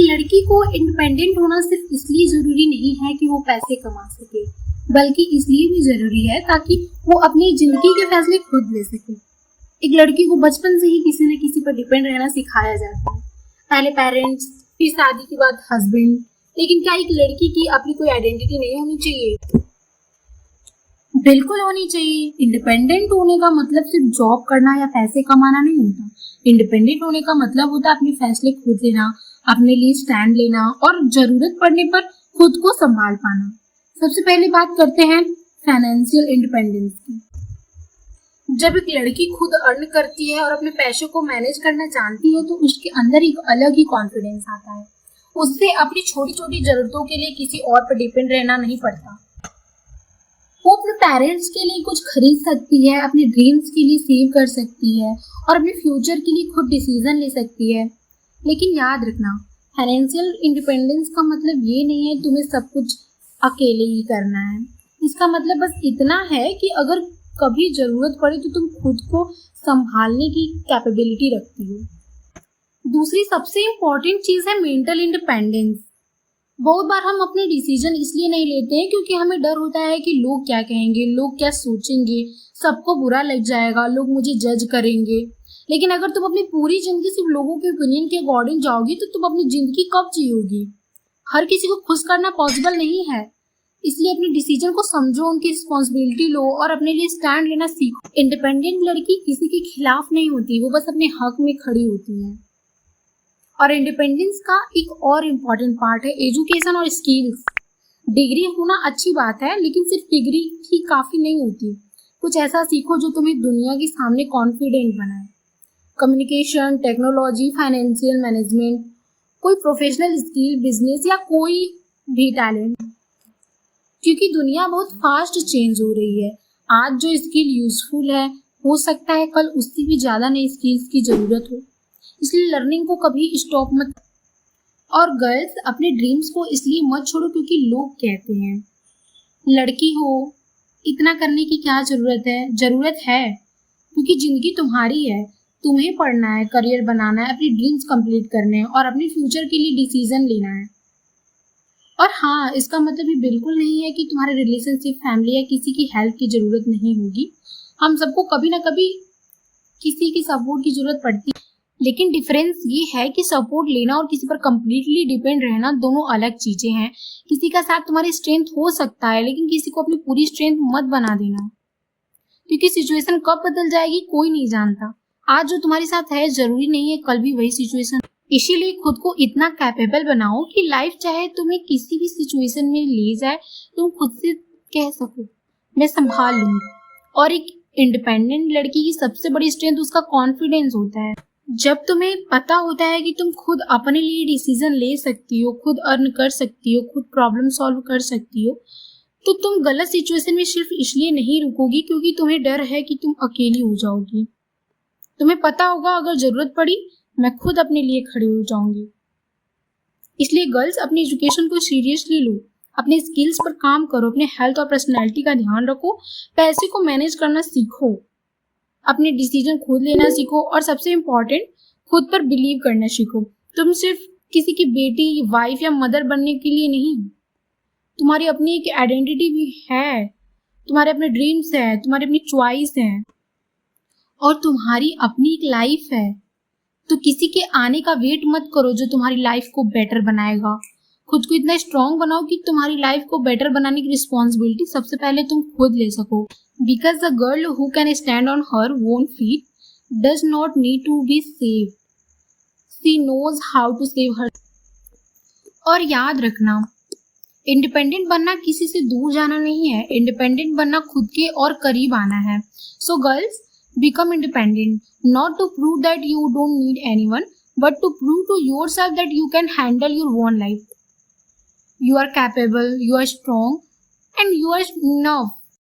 लड़की को इंडिपेंडेंट होना सिर्फ इसलिए जरूरी नहीं है कि वो पैसे कमा सके, बल्कि इसलिए भी जरूरी है ताकि वो अपनी जिंदगी के फैसले खुद ले सके। एक लड़की को बचपन से ही किसी न किसी पर डिपेंड रहना सिखाया जाता है, पहले पेरेंट्स, फिर शादी के बाद हस्बैंड। लेकिन क्या एक लड़की की अपनी कोई आइडेंटिटी नहीं होनी चाहिए? बिल्कुल होनी चाहिए। इंडिपेंडेंट होने का मतलब सिर्फ जॉब करना या पैसे कमाना नहीं होता। इंडिपेंडेंट होने का मतलब होता है अपने फैसले खुद लेना, अपने लिए स्टैंड लेना और जरूरत पड़ने पर खुद को संभाल पाना। सबसे पहले बात करते हैं फाइनेंशियल इंडिपेंडेंस की। जब एक लड़की खुद अर्न करती है और अपने पैसों को मैनेज करना जानती है तो उसके अंदर एक अलग ही कॉन्फिडेंस आता है। उससे अपनी छोटी छोटी जरूरतों के लिए किसी और पर डिपेंड रहना नहीं पड़ता। वो अपने पेरेंट्स के लिए कुछ खरीद सकती है, अपने ड्रीम्स के लिए सेव कर सकती है और अपने फ्यूचर के लिए खुद डिसीजन ले सकती है। लेकिन याद रखना, फाइनेंशियल इंडिपेंडेंस का मतलब ये नहीं है तुम्हें सब कुछ अकेले ही करना है। इसका मतलब बस इतना है कि अगर कभी जरूरत पड़े तो तुम खुद को संभालने की कैपेबिलिटी रखती हो। दूसरी सबसे इम्पोर्टेंट चीज है मेंटल इंडिपेंडेंस। बहुत बार हम अपने डिसीजन इसलिए नहीं लेते हैं क्योंकि हमें डर होता है कि लोग क्या कहेंगे, लोग क्या सोचेंगे, सबको बुरा लग जाएगा, लोग मुझे जज करेंगे। लेकिन अगर तुम अपनी पूरी जिंदगी सिर्फ लोगों के ओपिनियन के अकॉर्डिंग जाओगी तो तुम अपनी जिंदगी कब जियोगी? हर किसी को खुश करना पॉसिबल नहीं है, इसलिए अपने डिसीजन को समझो, उनकी रिस्पॉन्सिबिलिटी लो और अपने लिए स्टैंड लेना सीखो। इंडिपेंडेंट लड़की किसी के खिलाफ नहीं होती, वो बस अपने हक में खड़ी होती है। और इंडिपेंडेंस का एक और इम्पोर्टेंट पार्ट है एजुकेशन और स्किल्स। डिग्री होना अच्छी बात है, लेकिन सिर्फ डिग्री ही काफी नहीं होती। कुछ ऐसा सीखो जो तुम्हें दुनिया के सामने कॉन्फिडेंट बनाए। कम्युनिकेशन, टेक्नोलॉजी, फाइनेंशियल मैनेजमेंट, कोई प्रोफेशनल स्किल, बिजनेस या कोई भी टैलेंट, क्योंकि दुनिया बहुत फास्ट चेंज हो रही है। आज जो स्किल यूजफुल है हो सकता है कल उससे भी ज्यादा नई स्किल्स की जरूरत हो, इसलिए लर्निंग को कभी स्टॉप मत। और गर्ल्स, अपने ड्रीम्स को इसलिए मत छोड़ो क्योंकि लोग कहते हैं। लड़की हो, इतना करने की क्या जरूरत है? जरूरत है, क्योंकि जिंदगी तुम्हारी है। तुम्हें पढ़ना है, करियर बनाना है, अपने ड्रीम्स कंप्लीट करने हैं और अपने फ्यूचर के लिए डिसीजन लेना है। और हाँ, इसका मतलब ये बिल्कुल नहीं है कि तुम्हारे रिलेशनशिप, फैमिली या किसी की हेल्प की जरूरत नहीं होगी। हम सबको कभी ना कभी किसी की सपोर्ट की जरूरत पड़ती है, लेकिन डिफरेंस ये है कि सपोर्ट लेना और किसी पर कंप्लीटली डिपेंड रहना दोनों अलग चीजें हैं। किसी का साथ तुम्हारी स्ट्रेंथ हो सकता है, लेकिन किसी को अपनी पूरी स्ट्रेंथ मत बना देना, क्योंकि सिचुएशन कब बदल जाएगी कोई नहीं जानता। आज जो तुम्हारे साथ है जरूरी नहीं है कल भी वही सिचुएशन। इसीलिए खुद को इतना कैपेबल बनाओ कि लाइफ चाहे तुम्हें किसी भी सिचुएशन में ले जाए, तुम खुद से कह सको मैं संभाल लूंगी। और एक इंडिपेंडेंट लड़की की सबसे बड़ी स्ट्रेंथ उसका कॉन्फिडेंस होता है। जब तुम्हें पता होता है कि तुम खुद अपने लिए डिसीजन ले सकती हो, खुद अर्न कर सकती हो, खुद प्रॉब्लम सॉल्व कर सकती हो, तो तुम गलत सिचुएशन में सिर्फ इसलिए नहीं रुकोगी क्योंकि तुम्हें डर है कि तुम अकेली हो जाओगी। तुम्हें पता होगा अगर जरूरत पड़ी मैं खुद अपने लिए खड़ी हो जाऊंगी। इसलिए गर्ल्स, अपनी एजुकेशन को सीरियसली लो, अपने स्किल्स पर काम करो, अपने हेल्थ और पर्सनैलिटी का ध्यान रखो, पैसे को मैनेज करना सीखो, अपने डिसीजन खुद लेना सीखो और सबसे इम्पोर्टेंट, खुद पर बिलीव करना सीखो। तुम सिर्फ किसी की बेटी, वाइफ या मदर बनने के लिए नहीं, तुम्हारी अपनी एक आइडेंटिटी भी है, तुम्हारे अपने ड्रीम्स है, तुम्हारी अपनी चॉइस है और तुम्हारी अपनी एक लाइफ है। तो किसी के आने का वेट मत करो जो तुम्हारी लाइफ को बेटर बनाएगा। खुद को इतना स्ट्रॉन्ग बनाओ कि तुम्हारी लाइफ को बेटर बनाने की रिस्पॉन्सिबिलिटी सबसे पहले तुम खुद ले सको। Because the girl who can stand on her own feet does not need to be saved, she knows how to save her. और याद रखना, इंडिपेंडेंट बनना किसी से दूर जाना नहीं है, इंडिपेंडेंट बनना खुद के और करीब आना है। So girls, become independent, not to prove that you don't need anyone, but to prove to yourself that you can handle your own life. You are capable, you are strong, and you are enough.